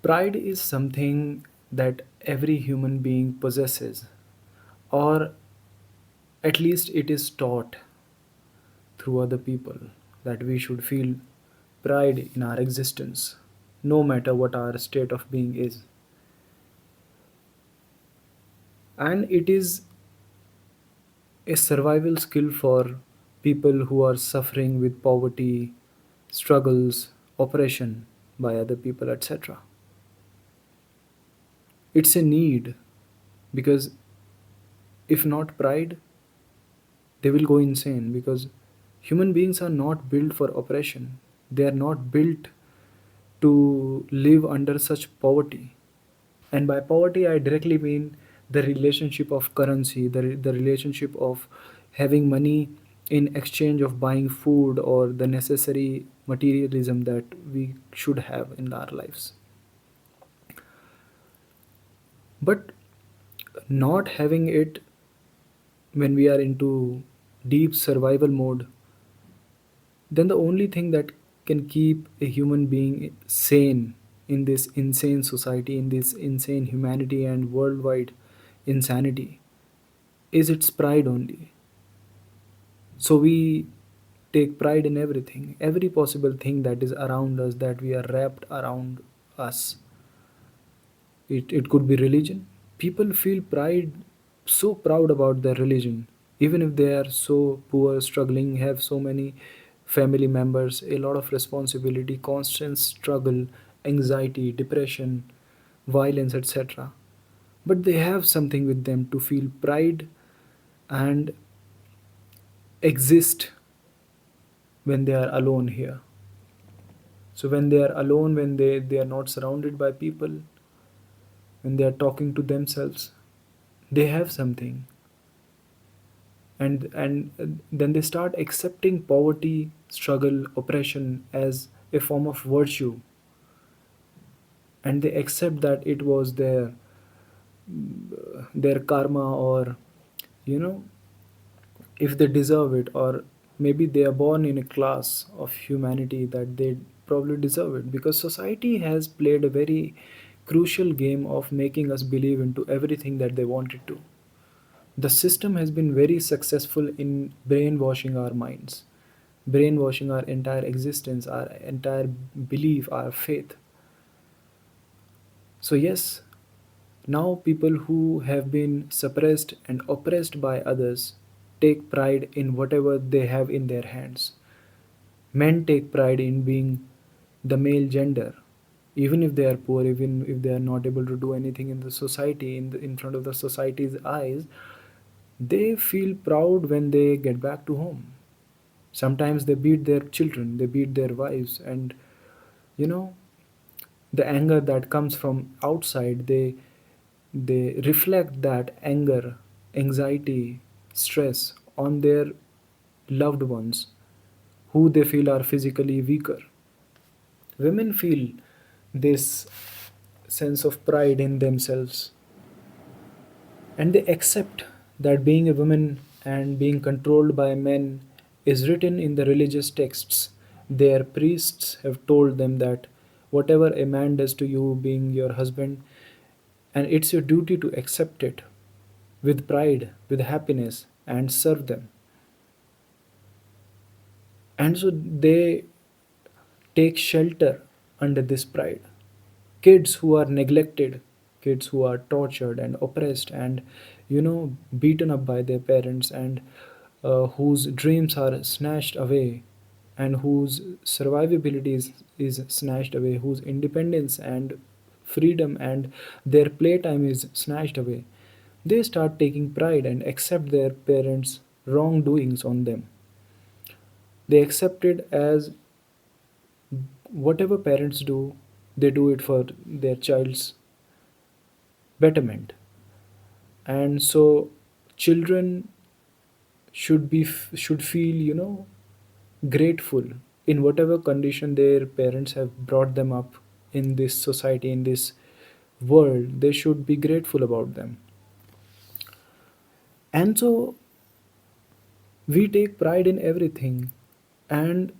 Pride is something that every human being possesses, or at least it is taught through other people that we should feel pride in our existence, no matter what our state of being is. And it is a survival skill for people who are suffering with poverty, struggles, oppression by other people, etc. It's a need because if not pride, they will go insane because human beings are not built for oppression. They are not built to live under such poverty. And by poverty, I directly mean the relationship of currency, the relationship of having money in exchange of buying food or the necessary materialism that we should have in our lives. But not having it when we are into deep survival mode, then the only thing that can keep a human being sane in this insane society, in this insane humanity and worldwide insanity, is its pride only. So we take pride in everything, every possible thing that is around us, that we are wrapped around us. It could be religion. People feel pride, so proud about their religion, even if they are so poor, struggling, have so many family members, a lot of responsibility, constant struggle, anxiety, depression, violence, etc. But they have something with them to feel pride and exist when they are alone here. So when they are alone, when they are not surrounded by people, when they are talking to themselves, they have something. And then they start accepting poverty, struggle, oppression as a form of virtue, and they accept that it was their karma, or you know if they deserve it, or maybe they are born in a class of humanity that they probably deserve it, because society has played a very crucial game of making us believe into everything that they wanted to. The system has been very successful in brainwashing our minds, brainwashing our entire existence, our entire belief, our faith. So yes, now people who have been suppressed and oppressed by others take pride in whatever they have in their hands. Men take pride in being the male gender, even if they are poor, even if they are not able to do anything in the society, in front of the society's eyes, they feel proud when they get back to home. Sometimes they beat their children, they beat their wives, and you know the anger that comes from outside, they reflect that anger, anxiety, stress on their loved ones who they feel are physically weaker. Women feel this sense of pride in themselves, and they accept that being a woman and being controlled by men is written in the religious texts. Their priests have told them that whatever a man does to you, being your husband, and it's your duty to accept it with pride, with happiness, and serve them. And so they take shelter under this pride. Kids who are neglected, kids who are tortured and oppressed and beaten up by their parents, and whose dreams are snatched away, and whose survivability is snatched away, whose independence and freedom and their playtime is snatched away, they start taking pride and accept their parents' wrongdoings on them. They accept it as whatever parents do, they do it for their child's betterment. And so children should feel grateful in whatever condition their parents have brought them up in this society, in this world. They should be grateful about them. And so we take pride in everything, and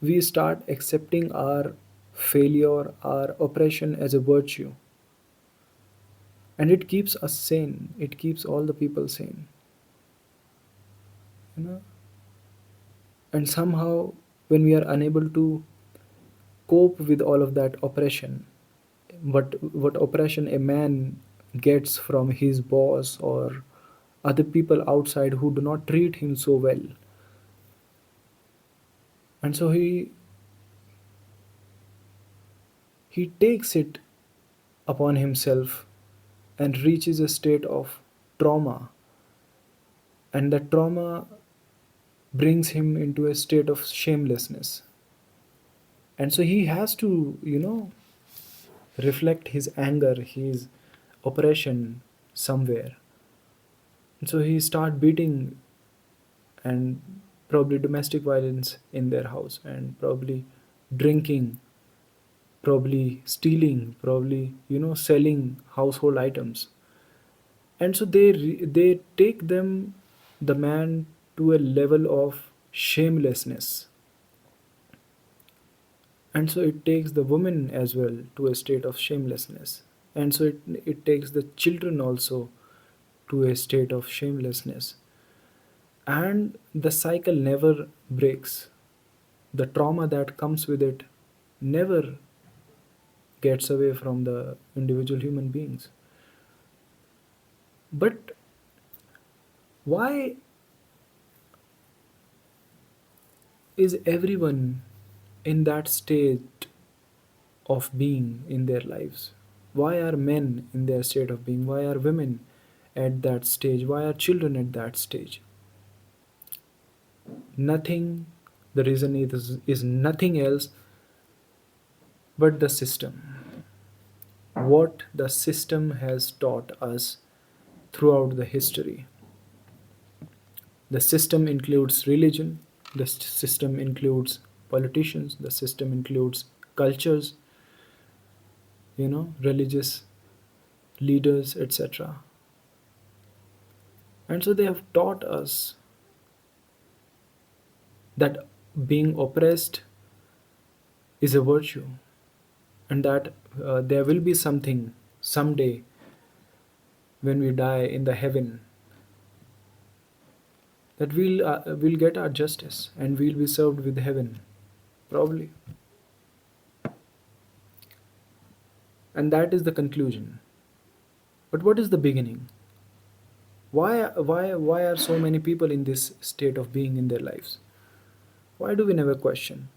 we start accepting our failure or oppression as a virtue, and it keeps us sane. It keeps all the people sane, you know. And somehow, when we are unable to cope with all of that oppression, what oppression a man gets from his boss or other people outside who do not treat him so well, and so he takes it upon himself and reaches a state of trauma, and that trauma brings him into a state of shamelessness, and so he has to, reflect his anger, his oppression somewhere. And so he start beating, and probably domestic violence in their house, and probably drinking, probably stealing, probably selling household items. And so they take them, the man, to a level of shamelessness, and so it takes the woman as well to a state of shamelessness, and so it takes the children also to a state of shamelessness, and the cycle never breaks. The trauma that comes with it never gets away from the individual human beings. But why is everyone in that state of being in their lives? Why are men in their state of being? Why are women at that stage? Why are children at that stage? Nothing, the reason is nothing else but the system. What the system has taught us throughout the history. The system includes religion, the system includes politicians, the system includes cultures, religious leaders, etc. And so they have taught us that being oppressed is a virtue, and that there will be something someday when we die in the heaven, that we'll get our justice and we'll be served with heaven, probably. And that is the conclusion. But what is the beginning? Why are so many people in this state of being in their lives? Why do we never question?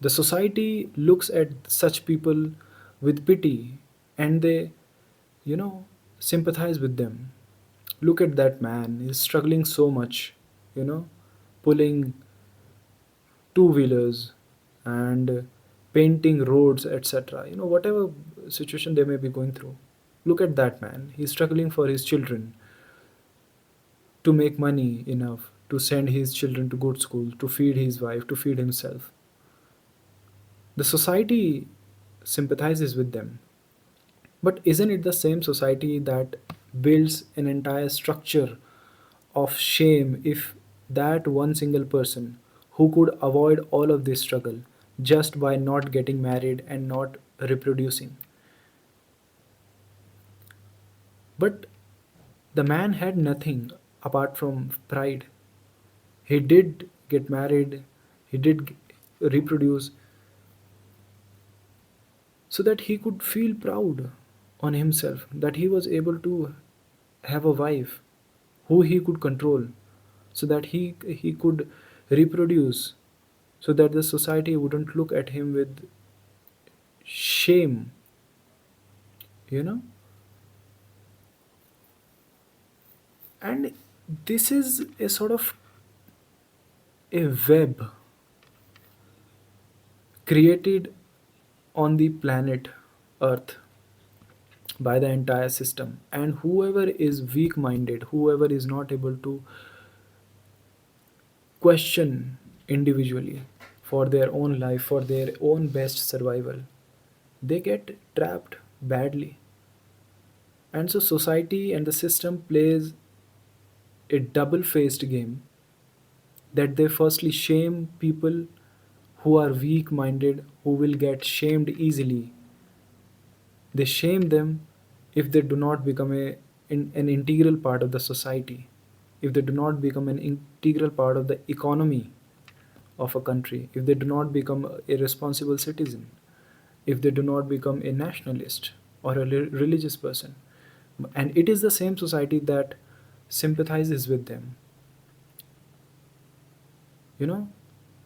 The society looks at such people with pity, and they, you know, sympathize with them. Look at that man, he's struggling so much, you know, pulling two wheelers and painting roads, etc. Whatever situation they may be going through. Look at that man, he's struggling for his children to make money enough to send his children to good school, to feed his wife, to feed himself. The society sympathizes with them. But isn't it the same society that builds an entire structure of shame if that one single person who could avoid all of this struggle just by not getting married and not reproducing? But the man had nothing apart from pride. He did get married, he did reproduce, so that he could feel proud on himself that he was able to have a wife who he could control, so that he could reproduce, so that the society wouldn't look at him with shame, you know and this is a sort of a web created on the planet earth by the entire system, and whoever is weak minded, whoever is not able to question individually for their own life, for their own best survival, they get trapped badly. And so society and the system plays a double faced game, that they firstly shame people who are weak minded, who will get shamed easily. They shame them if they do not become an integral part of the society, if they do not become an integral part of the economy of a country, if they do not become a responsible citizen, if they do not become a nationalist or a religious person. And it is the same society that sympathizes with them. You know,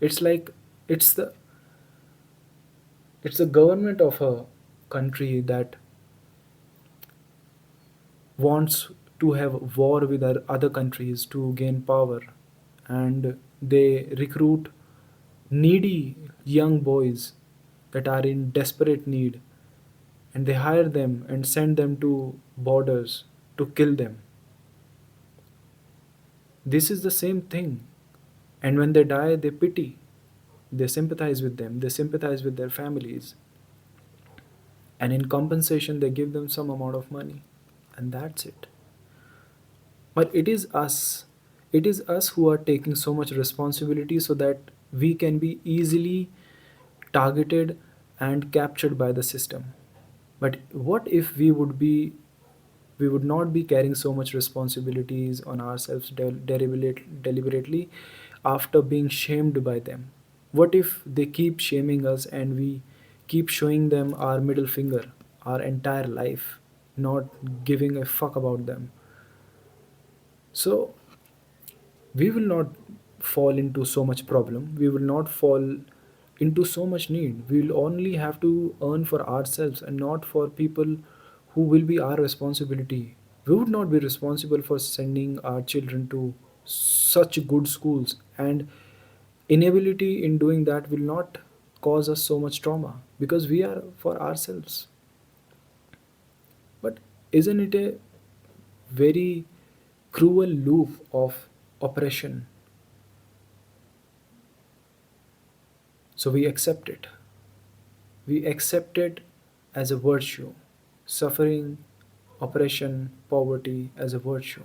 it's like it's the it's the government of a country that wants to have war with other countries to gain power, and they recruit needy young boys that are in desperate need, and they hire them and send them to borders to kill them. This is the same thing. And when they die, they pity, they sympathize with them, they sympathize with their families, and in compensation they give them some amount of money, and that's it. But it is us who are taking so much responsibility so that we can be easily targeted and captured by the system. But what if we would not be carrying so much responsibilities on ourselves deliberately after being shamed by them? What if they keep shaming us and we keep showing them our middle finger our entire life, not giving a fuck about them? So we will not fall into so much problem, we will not fall into so much need. We will only have to earn for ourselves and not for people who will be our responsibility. We would not be responsible for sending our children to such good schools, and inability in doing that will not cause us so much trauma because we are for ourselves. But isn't it a very cruel loop of oppression? So we accept it. We accept it as a virtue. Suffering, oppression, poverty as a virtue.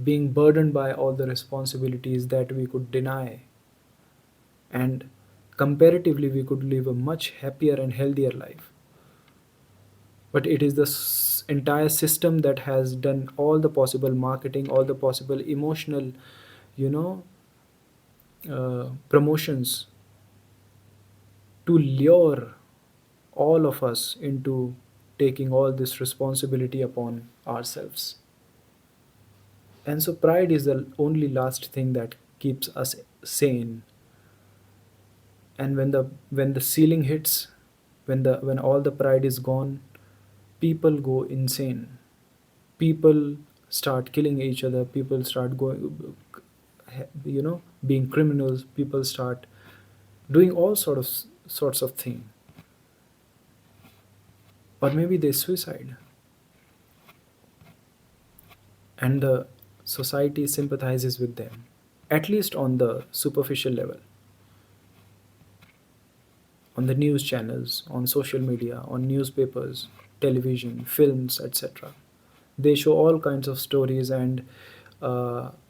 Being burdened by all the responsibilities that we could deny, and comparatively we could live a much happier and healthier life. But it is the entire system that has done all the possible marketing, all the possible emotional, you know, promotions to lure all of us into taking all this responsibility upon ourselves. And so pride is the only last thing that keeps us sane. And when the ceiling hits, when all the pride is gone, people go insane. People start killing each other, people start going, being criminals, people start doing all sorts of things, or maybe they suicide, and the society sympathizes with them, at least on the superficial level, on the news channels, on social media, on newspapers, television, films, etc. They show all kinds of stories and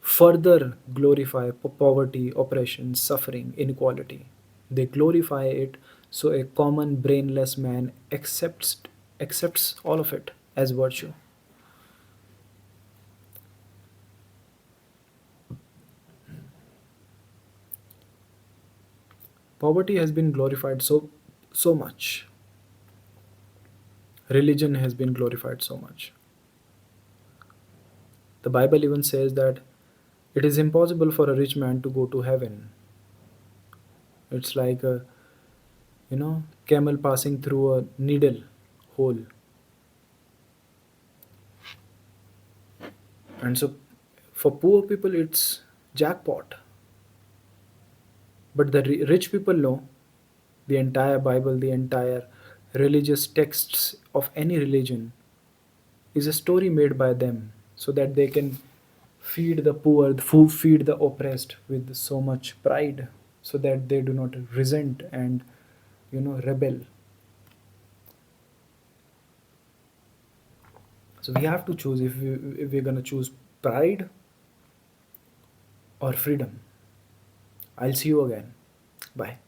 further glorify poverty, oppression, suffering, inequality. They glorify it so a common brainless man accepts all of it as virtue. Poverty has been glorified so much. Religion has been glorified so much. The Bible even says that it is impossible for a rich man to go to heaven. It's like a camel passing through a needle hole. And so for poor people it's jackpot. But the rich people know the entire Bible, the entire religious texts of any religion is a story made by them so that they can feed the poor, feed the oppressed with so much pride so that they do not resent and rebel. So we have to choose if we're going to choose pride or freedom. I'll see you again. Bye.